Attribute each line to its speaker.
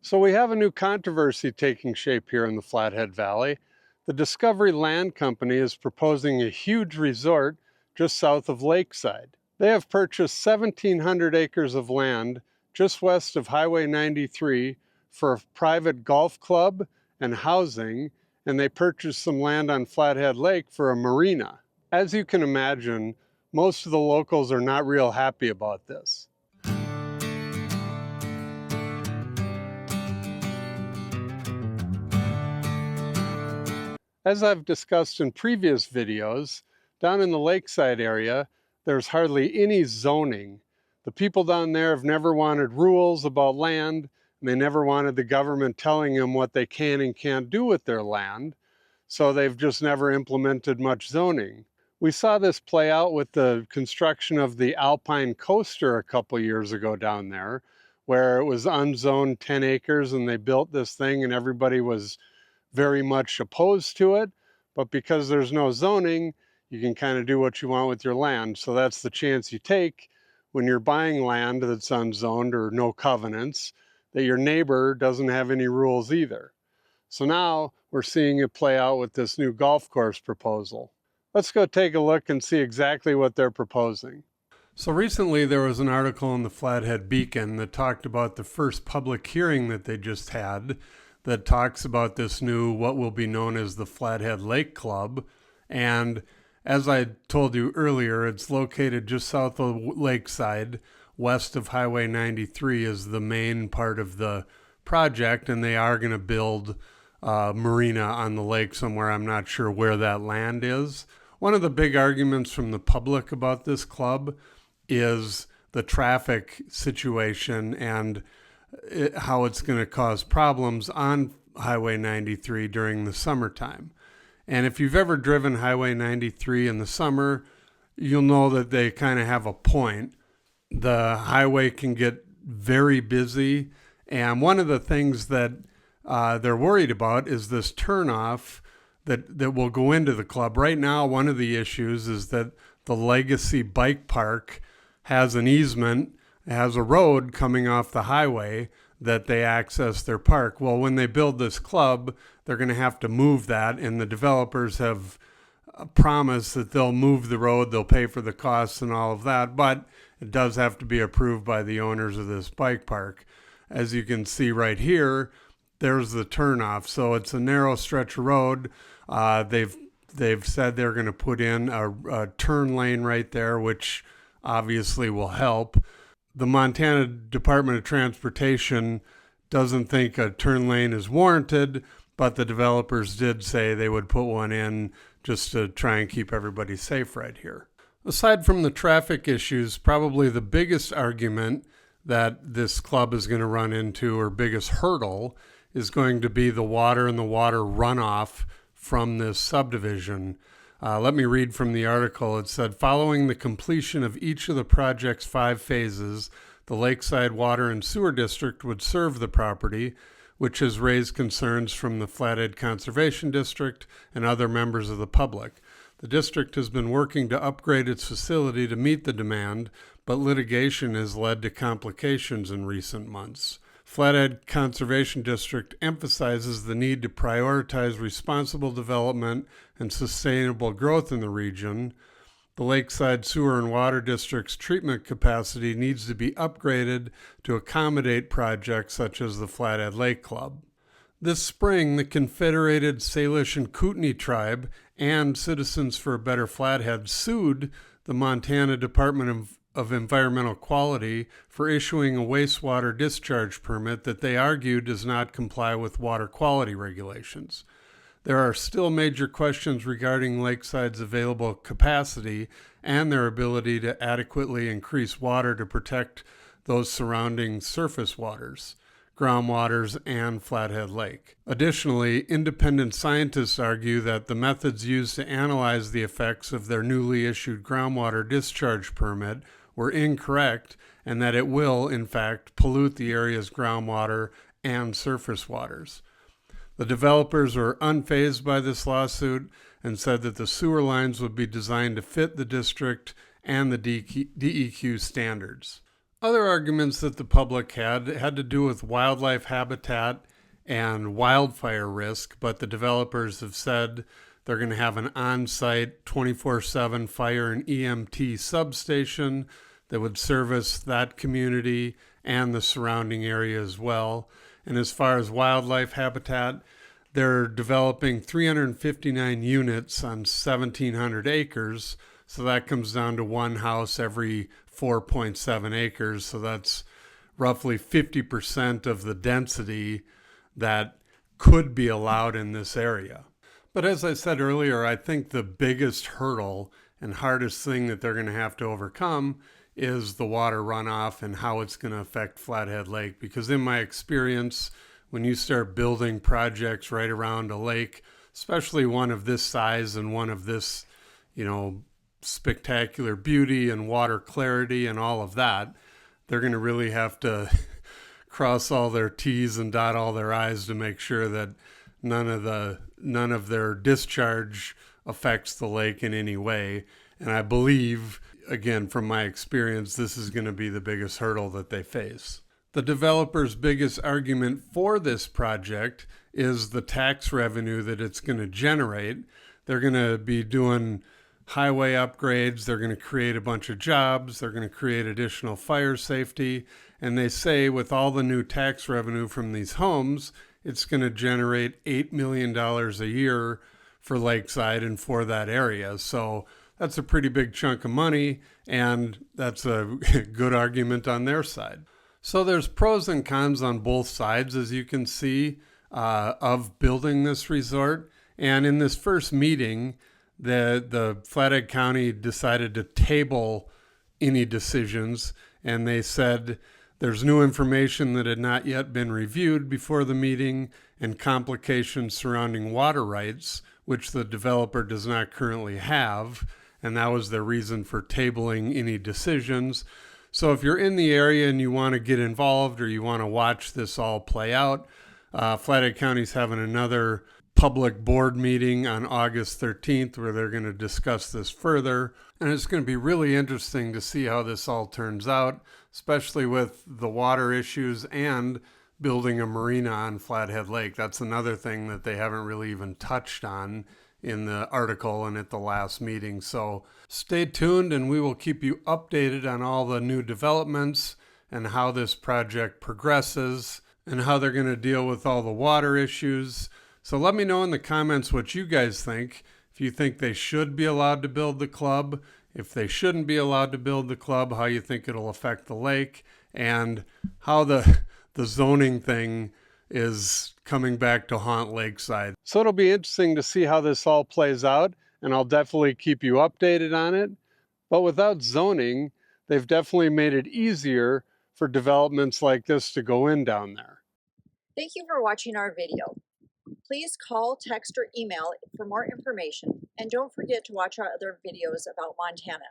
Speaker 1: So we have a new controversy taking shape here in the Flathead Valley. The Discovery Land Company is proposing a huge resort just south of Lakeside. They have purchased 1,700 acres of land just west of Highway 93 for a private golf club and housing, and they purchased some land on Flathead Lake for a marina. As you can imagine, most of the locals are not real happy about this. As I've discussed in previous videos, down in the Lakeside area, there's hardly any zoning. The people down there have never wanted rules about land, and they never wanted the government telling them what they can and can't do with their land, so they've just never implemented much zoning. We saw this play out with the construction of the Alpine Coaster a couple years ago down there, where it was unzoned 10 acres and they built this thing and everybody was very much opposed to it, but because there's no zoning, you can kind of do what you want with your land. So that's the chance you take when you're buying land that's unzoned or no covenants, that your neighbor doesn't have any rules either. So now we're seeing it play out with this new golf course proposal. Let's go take a look and see exactly what they're proposing. So recently there was an article in the Flathead Beacon that talked about the first public hearing that they just had that talks about this new, what will be known as the Flathead Lake Club. And as I told you earlier, it's located just south of Lakeside, west of Highway 93 is the main part of the project, and they are going to build a marina on the lake somewhere. I'm not sure where that land is. One of the big arguments from the public about this club is the traffic situation and how it's going to cause problems on Highway 93 during the summertime. And if you've ever driven Highway 93 in the summer, you'll know that they kind of have a point. The highway can get very busy, and one of the things that they're worried about is this turnoff that will go into the club. Right now, one of the issues is that the Legacy Bike Park has an easement, has a road coming off the highway that they access their park. Well, when they build this club, they're going to have to move that, and the developers have promised that they'll move the road, they'll pay for the costs and all of that, but it does have to be approved by the owners of this bike park. As you can see right here, there's the turnoff. So it's a narrow stretch of road. They've said they're going to put in a turn lane right there, which obviously will help. The Montana Department of Transportation doesn't think a turn lane is warranted, but the developers did say they would put one in just to try and keep everybody safe right here. Aside from the traffic issues, probably the biggest argument that this club is going to run into, or biggest hurdle, is going to be the water and the water runoff from this subdivision. Let me read from the article. It said, following the completion of each of the project's 5 phases, the Lakeside Water and Sewer District would serve the property, which has raised concerns from the Flathead Conservation District and other members of the public. The district has been working to upgrade its facility to meet the demand, but litigation has led to complications in recent months. Flathead Conservation District emphasizes the need to prioritize responsible development and sustainable growth in the region. The Lakeside Sewer and Water District's treatment capacity needs to be upgraded to accommodate projects such as the Flathead Lake Club. This spring, the Confederated Salish and Kootenai Tribe and Citizens for a Better Flathead sued the Montana Department of Environmental Quality for issuing a wastewater discharge permit that they argue does not comply with water quality regulations. There are still major questions regarding Lakeside's available capacity and their ability to adequately increase water to protect those surrounding surface waters, groundwaters, and Flathead Lake. Additionally, independent scientists argue that the methods used to analyze the effects of their newly issued groundwater discharge permit were incorrect, and that it will, in fact, pollute the area's groundwater and surface waters. The developers are unfazed by this lawsuit and said that the sewer lines would be designed to fit the district and the DEQ standards. Other arguments that the public had to do with wildlife habitat and wildfire risk, but the developers have said they're going to have an on-site 24/7 fire and EMT substation that would service that community and the surrounding area as well. And as far as wildlife habitat, they're developing 359 units on 1,700 acres. So that comes down to one house every 4.7 acres. So that's roughly 50% of the density that could be allowed in this area. But as I said earlier, I think the biggest hurdle and hardest thing that they're going to have to overcome is the water runoff and how it's going to affect Flathead Lake. Because in my experience, when you start building projects right around a lake, especially one of this size and one of this, spectacular beauty and water clarity and all of that, they're going to really have to cross all their T's and dot all their I's to make sure that none of their discharge affects the lake in any way. And I believe, again, from my experience, this is going to be the biggest hurdle that they face. The developer's biggest argument for this project is the tax revenue that it's going to generate. They're going to be doing highway upgrades. They're going to create a bunch of jobs. They're going to create additional fire safety. And they say with all the new tax revenue from these homes, it's going to generate $8 million a year for Lakeside and for that area. So that's a pretty big chunk of money, and that's a good argument on their side. So there's pros and cons on both sides, as you can see, of building this resort. And in this first meeting, the Flathead County decided to table any decisions, and they said there's new information that had not yet been reviewed before the meeting and complications surrounding water rights, which the developer does not currently have, and that was their reason for tabling any decisions. So if you're in the area and you want to get involved or you want to watch this all play out, Flathead County's having another public board meeting on August 13th where they're going to discuss this further. And it's going to be really interesting to see how this all turns out, especially with the water issues and building a marina on Flathead Lake. That's another thing that they haven't really even touched on in the article and at the last meeting. So stay tuned and we will keep you updated on all the new developments and how this project progresses and how they're going to deal with all the water issues. So let me know in the comments what you guys think. If you think they should be allowed to build the club, if they shouldn't be allowed to build the club, how you think it'll affect the lake, and how the zoning thing is coming back to haunt Lakeside. So it'll be interesting to see how this all plays out, and I'll definitely keep you updated on it. But without zoning, they've definitely made it easier for developments like this to go in down there.
Speaker 2: Thank you for watching our video. Please call, text, or email for more information, and don't forget to watch our other videos about Montana.